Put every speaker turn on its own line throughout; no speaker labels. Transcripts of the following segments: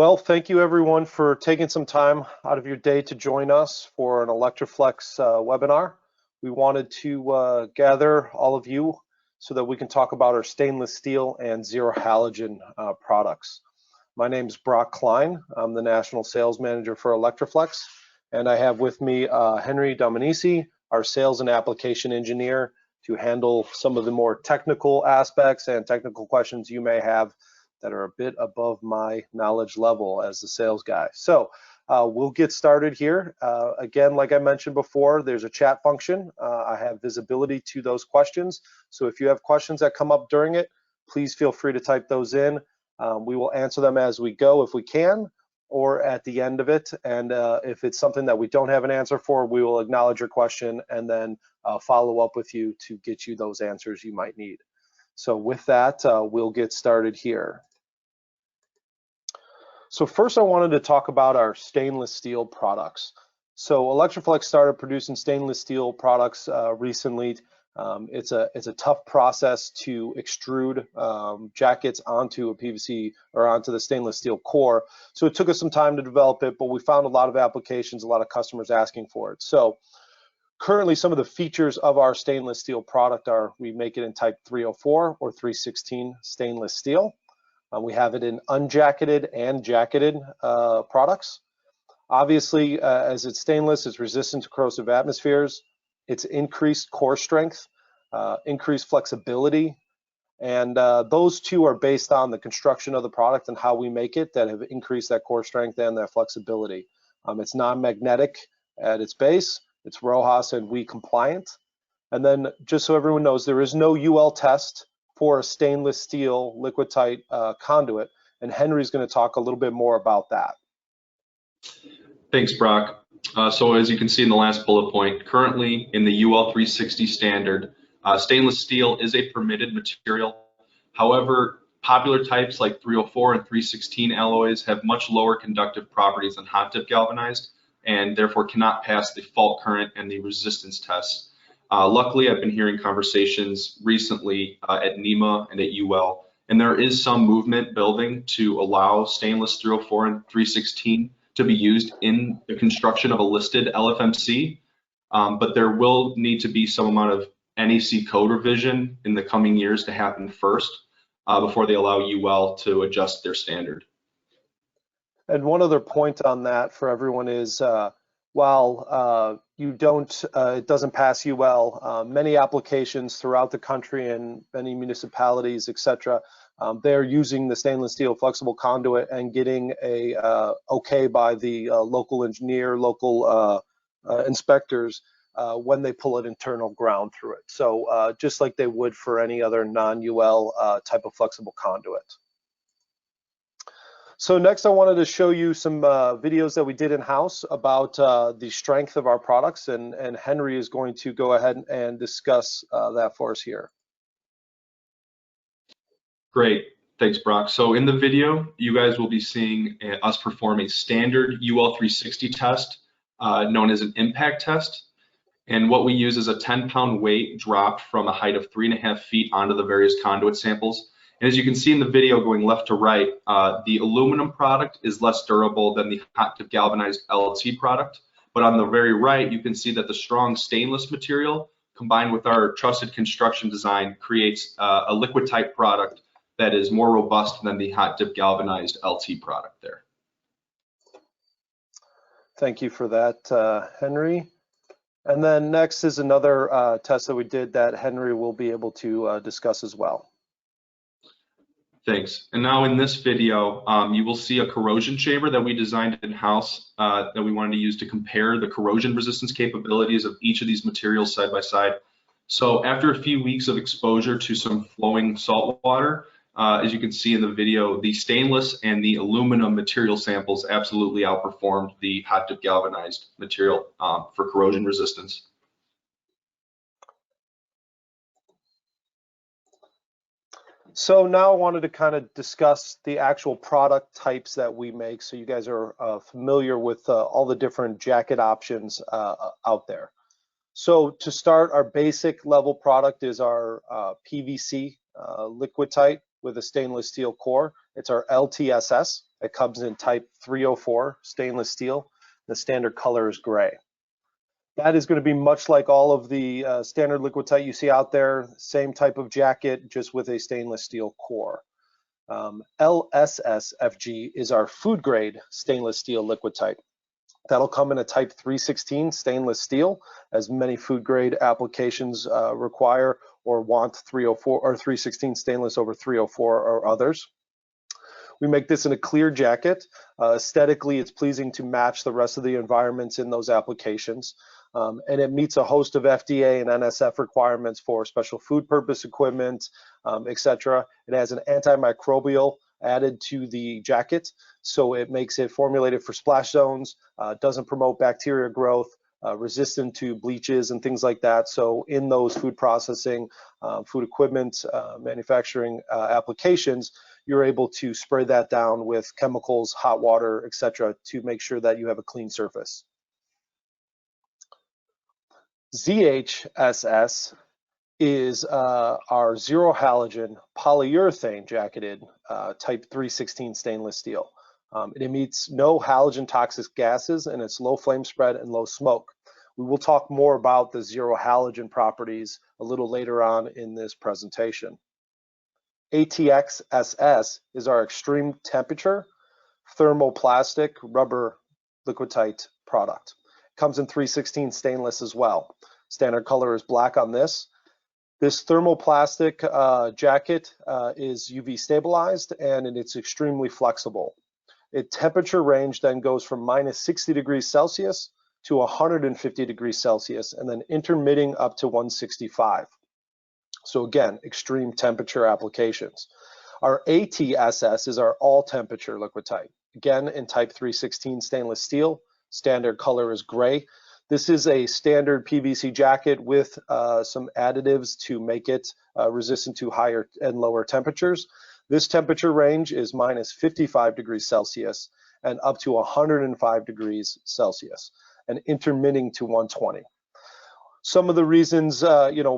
Well, thank you everyone for taking some time out of your day to join us for an Electri-Flex webinar. We wanted to gather all of you so that we can talk about our stainless steel and zero-halogen products. My name is Brock Klein. I'm the National Sales Manager for Electri-Flex, and I have with me Henry Dominici, our Sales and Application Engineer, to handle some of the more technical aspects and technical questions you may have that are a bit above my knowledge level as the sales guy. So we'll get started here. Again, like I mentioned before, there's a chat function. I have visibility to those questions. So if you have questions that come up during it, please feel free to type those in. We will answer them as we go if we can, or at the end of it. And if it's something that we don't have an answer for, we will acknowledge your question and then follow up with you to get you those answers you might need. So with that, we'll get started here. So first I wanted to talk about our stainless steel products. So Electri-Flex started producing stainless steel products recently. It's a tough process to extrude jackets onto a PVC or onto the stainless steel core. So it took us some time to develop it, but we found a lot of applications, a lot of customers asking for it. So currently some of the features of our stainless steel product are we make it in type 304 or 316 stainless steel. We have it in unjacketed and jacketed products. Obviously, as it's stainless, it's resistant to corrosive atmospheres. It's increased core strength, increased flexibility, and those two are based on the construction of the product and how we make it that have increased that core strength and that flexibility. It's non-magnetic at its base. It's RoHS and WE compliant. And then just so everyone knows, there is no UL test for a stainless steel Liquatite conduit, and Henry's going to talk a little bit more about that.
Thanks, Brock. So as you can see in the last bullet point, currently in the UL 360 standard, stainless steel is a permitted material. However, popular types like 304 and 316 alloys have much lower conductive properties than hot dip galvanized, and therefore cannot pass the fault current and the resistance tests. Luckily, I've been hearing conversations recently at NEMA and at UL, and there is some movement building to allow stainless 304 and 316 to be used in the construction of a listed LFMC, but there will need to be some amount of NEC code revision in the coming years to happen first before they allow UL to adjust their standard.
And one other point on that for everyone is while it doesn't pass UL, many applications throughout the country and many municipalities, etc., they're using the stainless steel flexible conduit and getting a okay by the local engineer, local inspectors when they pull an internal ground through it. So just like they would for any other non-UL type of flexible conduit. So next I wanted to show you some videos that we did in-house about the strength of our products, and Henry is going to go ahead and discuss that for us here.
Great, thanks Brock. So in the video, you guys will be seeing us perform a standard UL 360 test known as an impact test. And what we use is a 10-pound weight dropped from a height of 3.5 feet onto the various conduit samples. And as you can see in the video going left to right, the aluminum product is less durable than the hot dip galvanized LT product. But on the very right, you can see that the strong stainless material combined with our trusted construction design creates a Liquatite product that is more robust than the hot dip galvanized LT product there.
Thank you for that, Henry. And then next is another test that we did that Henry will be able to discuss as well.
Thanks. And now in this video, you will see a corrosion chamber that we designed in-house that we wanted to use to compare the corrosion resistance capabilities of each of these materials side by side. So after a few weeks of exposure to some flowing salt water, as you can see in the video, the stainless and the aluminum material samples absolutely outperformed the hot dip galvanized material for corrosion resistance.
So now I wanted to kind of discuss the actual product types that we make so you guys are familiar with all the different jacket options out there. So to start, our basic level product is our PVC Liquatite with a stainless steel core. It's our LTSS. It comes in type 304 stainless steel. The standard color is gray. That is going to be much like all of the standard Liquatite you see out there, same type of jacket, just with a stainless steel core. LSSFG is our food grade stainless steel Liquatite. That'll come in a type 316 stainless steel, as many food grade applications require or want 304 or 316 stainless over 304 or others. We make this in a clear jacket. Aesthetically, it's pleasing to match the rest of the environments in those applications. And it meets a host of FDA and NSF requirements for special food purpose equipment, etc. It has an antimicrobial added to the jacket, so it makes it formulated for splash zones, doesn't promote bacteria growth, resistant to bleaches and things like that. So in those food processing, food equipment, manufacturing applications, you're able to spray that down with chemicals, hot water, etc., to make sure that you have a clean surface. ZHSS is our zero-halogen polyurethane jacketed type 316 stainless steel. It emits no halogen toxic gases, and it's low flame spread and low smoke. We will talk more about the zero-halogen properties a little later on in this presentation. ATXSS is our extreme temperature thermoplastic rubber Liquatite product. Comes in 316 stainless as well. Standard color is black on this. This thermoplastic jacket is UV stabilized, and it's extremely flexible. Its temperature range then goes from -60 degrees Celsius to 150 degrees Celsius, and then intermitting up to 165. So again, extreme temperature applications. Our ATSS is our all temperature Liquatite. Again, in type 316 stainless steel. Standard color is gray. This is a standard PVC jacket with some additives to make it resistant to higher and lower temperatures. This temperature range is -55 degrees Celsius and up to 105 degrees Celsius, and intermitting to 120. Some of the reasons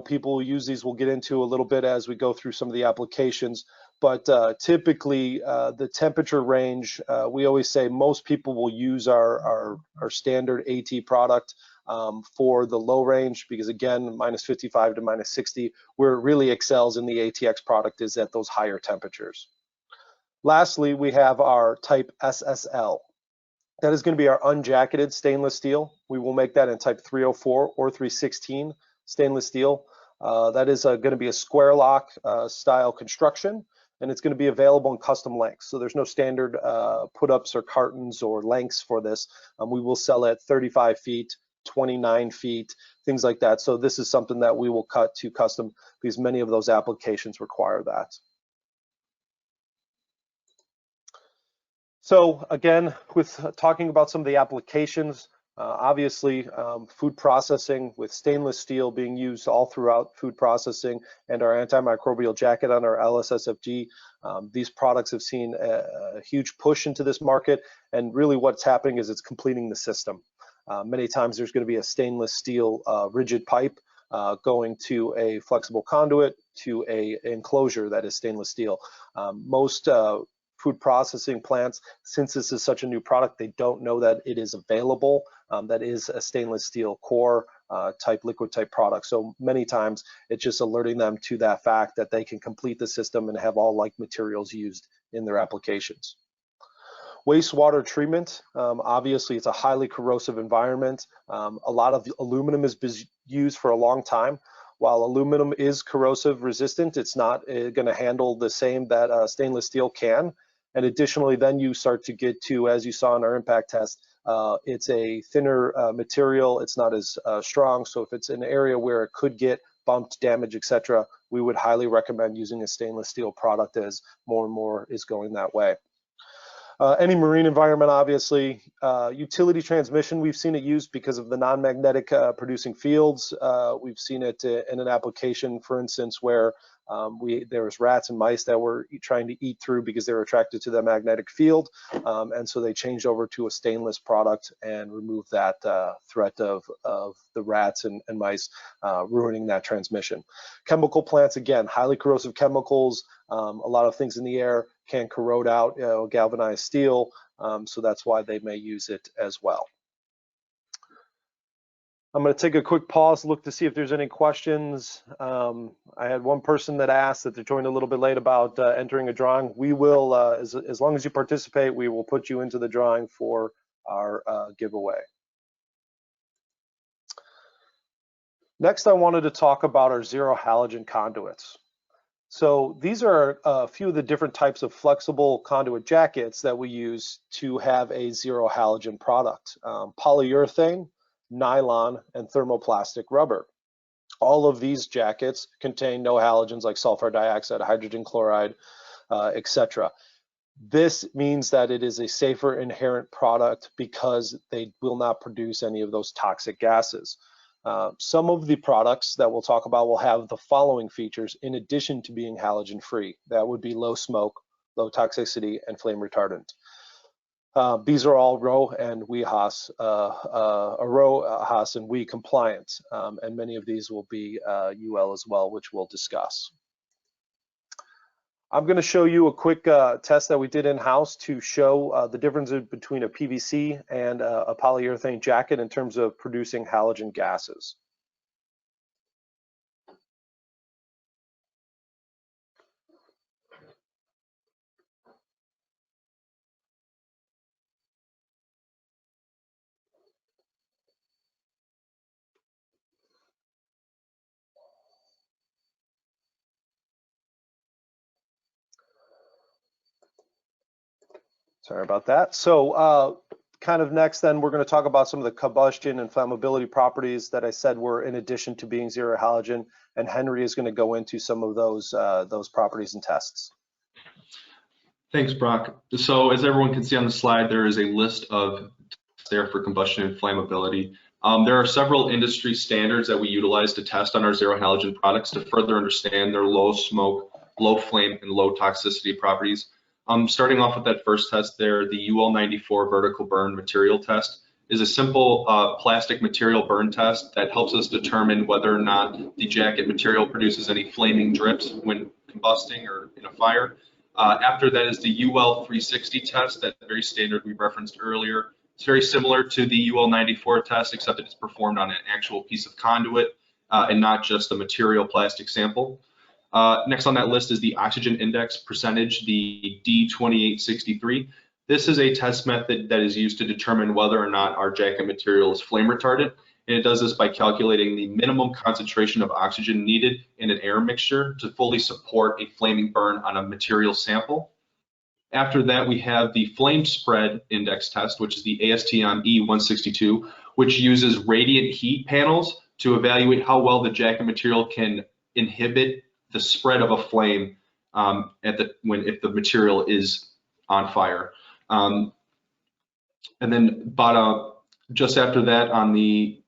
people use these we'll get into a little bit as we go through some of the applications, but typically the temperature range, we always say most people will use our standard AT product for the low range, because again, -55 to -60, where it really excels in the ATX product is at those higher temperatures. Lastly, we have our type SSL. That is going to be our unjacketed stainless steel. We will make that in type 304 or 316 stainless steel. That is going to be a square lock style construction, and it's going to be available in custom lengths. So there's no standard put-ups or cartons or lengths for this. We will sell at 35 feet, 29 feet, things like that. So this is something that we will cut to custom, because many of those applications require that. So again, with talking about some of the applications, obviously food processing with stainless steel being used all throughout food processing, and our antimicrobial jacket on our LSSFG, these products have seen a huge push into this market, and really what's happening is it's completing the system. Many times there's going to be a stainless steel rigid pipe going to a flexible conduit to a enclosure that is stainless steel. Most food processing plants, since this is such a new product, they don't know that it is available. That is a stainless steel core type Liquatite product. So many times it's just alerting them to that fact that they can complete the system and have all like materials used in their applications. Wastewater treatment, obviously it's a highly corrosive environment. A lot of aluminum has been used for a long time. While aluminum is corrosive resistant, it's not going to handle the same that stainless steel can. And additionally, then you start to get to, as you saw in our impact test, it's a thinner material. It's not as strong. So if it's an area where it could get bumped, damaged, etc., we would highly recommend using a stainless steel product, as more and more is going that way. Any marine environment, obviously. Utility transmission, we've seen it used because of the non-magnetic producing fields. We've seen it in an application, for instance, where There was rats and mice that were trying to eat through because they were attracted to the magnetic field, and so they changed over to a stainless product and removed that threat of the rats and mice ruining that transmission. Chemical plants, again, highly corrosive chemicals. A lot of things in the air can corrode out galvanized steel, so that's why they may use it as well. I'm going to take a quick pause, look to see if there's any questions. I had one person that asked that they joined a little bit late about entering a drawing. We will, as long as you participate, we will put you into the drawing for our giveaway. Next, I wanted to talk about our zero-halogen conduits. So these are a few of the different types of flexible conduit jackets that we use to have a zero-halogen product. Polyurethane, nylon, and thermoplastic rubber. All of these jackets contain no halogens like sulfur dioxide, hydrogen chloride, etc. This means that it is a safer inherent product because they will not produce any of those toxic gases. Some of the products that we'll talk about will have the following features in addition to being halogen free. That would be low smoke, low toxicity, and flame retardant. These are all RoHS and WEHAS, RoHS and WE compliant, and many of these will be UL as well, which we'll discuss. I'm going to show you a quick test that we did in-house to show the difference between a PVC and a polyurethane jacket in terms of producing halogen gases. Sorry about that. So kind of next then we're going to talk about some of the combustion and flammability properties that I said were in addition to being zero halogen, and Henry is going to go into some of those properties and tests.
Thanks, Brock. So as everyone can see on the slide, there is a list of tests there for combustion and flammability. There are several industry standards that we utilize to test on our zero halogen products to further understand their low smoke, low flame, and low toxicity properties. Starting off with that first test there, the UL94 vertical burn material test is a simple plastic material burn test that helps us determine whether or not the jacket material produces any flaming drips when combusting or in a fire. After that is the UL360 test, that very standard we referenced earlier. It's very similar to the UL94 test, except that it's performed on an actual piece of conduit and not just a material plastic sample. Next on that list is the oxygen index percentage, the D2863. This is a test method that is used to determine whether or not our jacket material is flame retardant, and it does this by calculating the minimum concentration of oxygen needed in an air mixture to fully support a flaming burn on a material sample. After that, we have the flame spread index test, which is the ASTM E162, which uses radiant heat panels to evaluate how well the jacket material can inhibit the spread of a flame if the material is on fire. And then just after that on the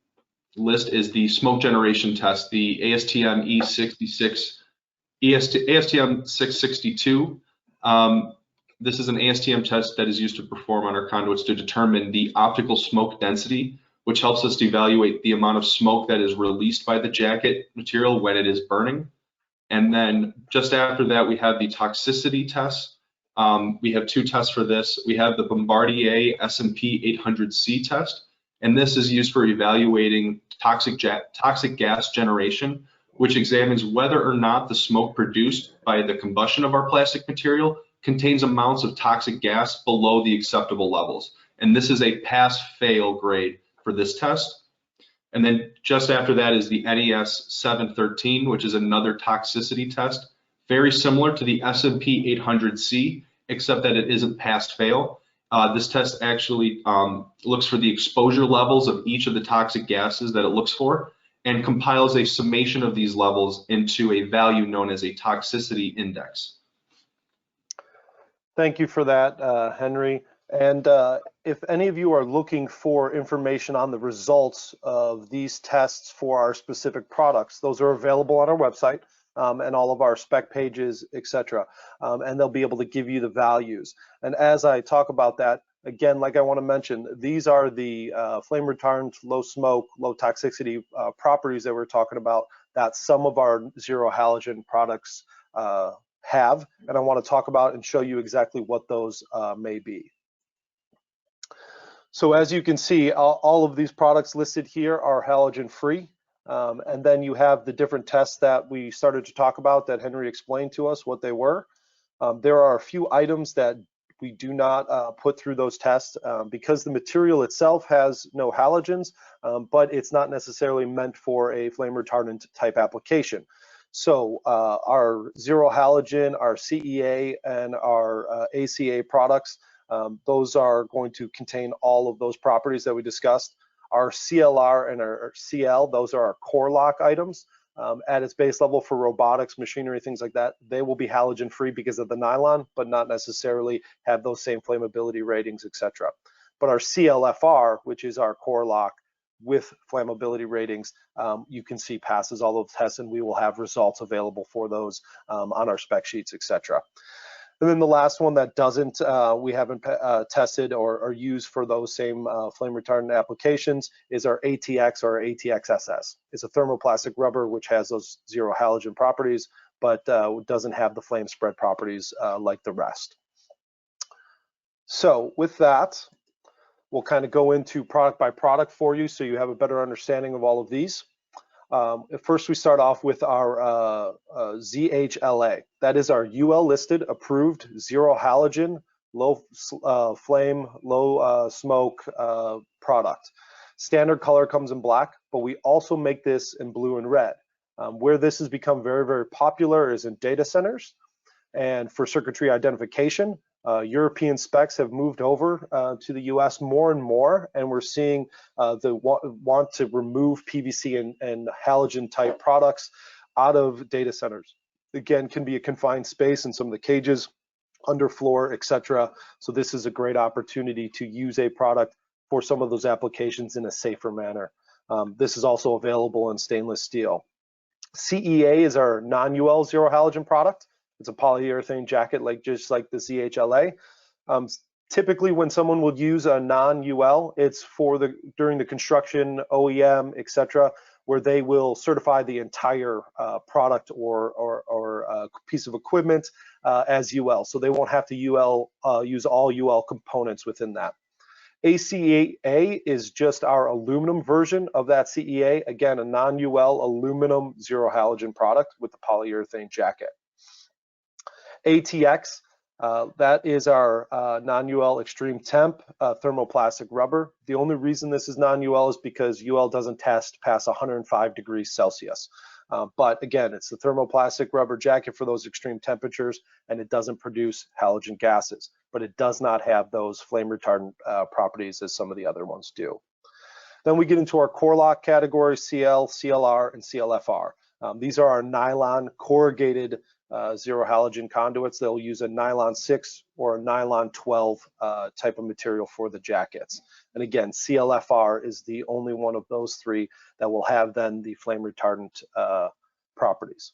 list is the smoke generation test, the ASTM ASTM 662. This is an ASTM test that is used to perform on our conduits to determine the optical smoke density, which helps us to evaluate the amount of smoke that is released by the jacket material when it is burning. And then just after that, we have the toxicity test. We have two tests for this. We have the Bombardier S&P 800C test, and this is used for evaluating toxic gas generation, which examines whether or not the smoke produced by the combustion of our plastic material contains amounts of toxic gas below the acceptable levels. And this is a pass-fail grade for this test. And then just after that is the NES 713, which is another toxicity test, very similar to the S&P 800C, except that it isn't pass-fail. This test actually looks for the exposure levels of each of the toxic gases that it looks for and compiles a summation of these levels into a value known as a toxicity index.
Thank you for that, Henry. And if any of you are looking for information on the results of these tests for our specific products, those are available on our website. and all of our spec pages, etc. And they'll be able to give you the values. And as I talk about that, again, like I want to mention, these are the flame retardant, low smoke, low toxicity properties that we're talking about that some of our zero halogen products have, and I want to talk about and show you exactly what those may be. So as you can see, all of these products listed here are halogen free. And then you have the different tests that we started to talk about that Henry explained to us what they were. There are a few items that we do not put through those tests because the material itself has no halogens, but it's not necessarily meant for a flame retardant type application. So our zero halogen, our CEA, and our ACA products, those are going to contain all of those properties that we discussed. Our CLR and our CL, those are our core lock items. At its base level for robotics, machinery, things like that, they will be halogen free because of the nylon, but not necessarily have those same flammability ratings, etc. But our CLFR, which is our core lock with flammability ratings, you can see passes all those tests, and we will have results available for those on our spec sheets, etc. And then the last one that doesn't, we haven't tested or used for those same flame retardant applications is our ATX or ATXSS. It's a thermoplastic rubber which has those zero halogen properties, but doesn't have the flame spread properties like the rest. So with that, we'll kind of go into product by product for you so you have a better understanding of all of these. First, we start off with our ZHLA. That is our UL listed, approved, zero halogen, low flame, low smoke product. Standard color comes in black, but we also make this in blue and red. Where this has become very, very popular is in data centers and for circuitry identification. European specs have moved over to the US more and more, and we're seeing the want to remove PVC and halogen type products out of data centers. Again, can be a confined space in some of the cages, underfloor, etc. So this is a great opportunity to use a product for some of those applications in a safer manner. This is also available in stainless steel. CEA is our non-UL zero halogen product. It's a polyurethane jacket, just like the ZHLA. Typically, when someone would use a non-UL, it's for during the construction, OEM, etc., where they will certify the entire product or piece of equipment as UL. So they won't have to use all UL components within that. ACA is just our aluminum version of that CEA. Again, a non-UL aluminum zero halogen product with the polyurethane jacket. ATX, that is our non-UL extreme temp thermoplastic rubber. The only reason this is non-UL is because UL doesn't test past 105 degrees Celsius. But again, it's the thermoplastic rubber jacket for those extreme temperatures, and it doesn't produce halogen gases, but it does not have those flame retardant properties as some of the other ones do. Then we get into our core lock category, CL, CLR, and CLFR. These are our nylon corrugated zero halogen conduits. They'll use a nylon 6 or a nylon 12 type of material for the jackets. And again, CLFR is the only one of those three that will have then the flame retardant properties.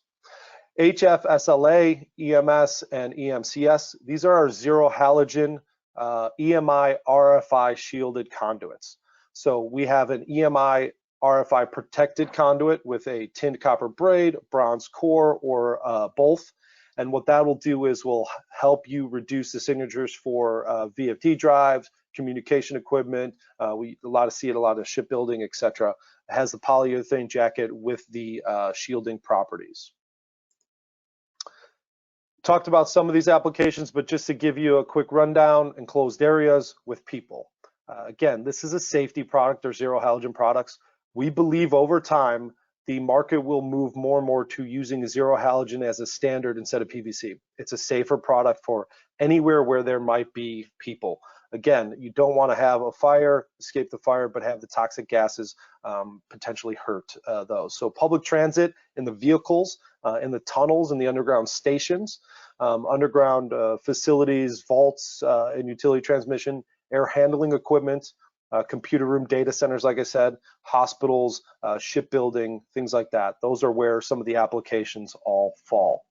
HF, SLA, EMS, and EMCS, these are our zero halogen EMI RFI shielded conduits. So we have an EMI RFI protected conduit with a tinned copper braid, bronze core, or both. And what that will do is will help you reduce the signatures for VFD drives, communication equipment. We see it a lot of shipbuilding, etc. It has the polyurethane jacket with the shielding properties. Talked about some of these applications, but just to give you a quick rundown, enclosed areas with people. Again, this is a safety product or zero halogen products. We believe over time, the market will move more and more to using zero halogen as a standard instead of PVC. It's a safer product for anywhere where there might be people. Again, you don't want to have a fire, escape the fire, but have the toxic gases potentially hurt those. So public transit in the vehicles, in the tunnels, in the underground stations, underground facilities, vaults, and utility transmission, air handling equipment, computer room data centers, like I said, hospitals, shipbuilding, things like that. Those are where some of the applications all fall.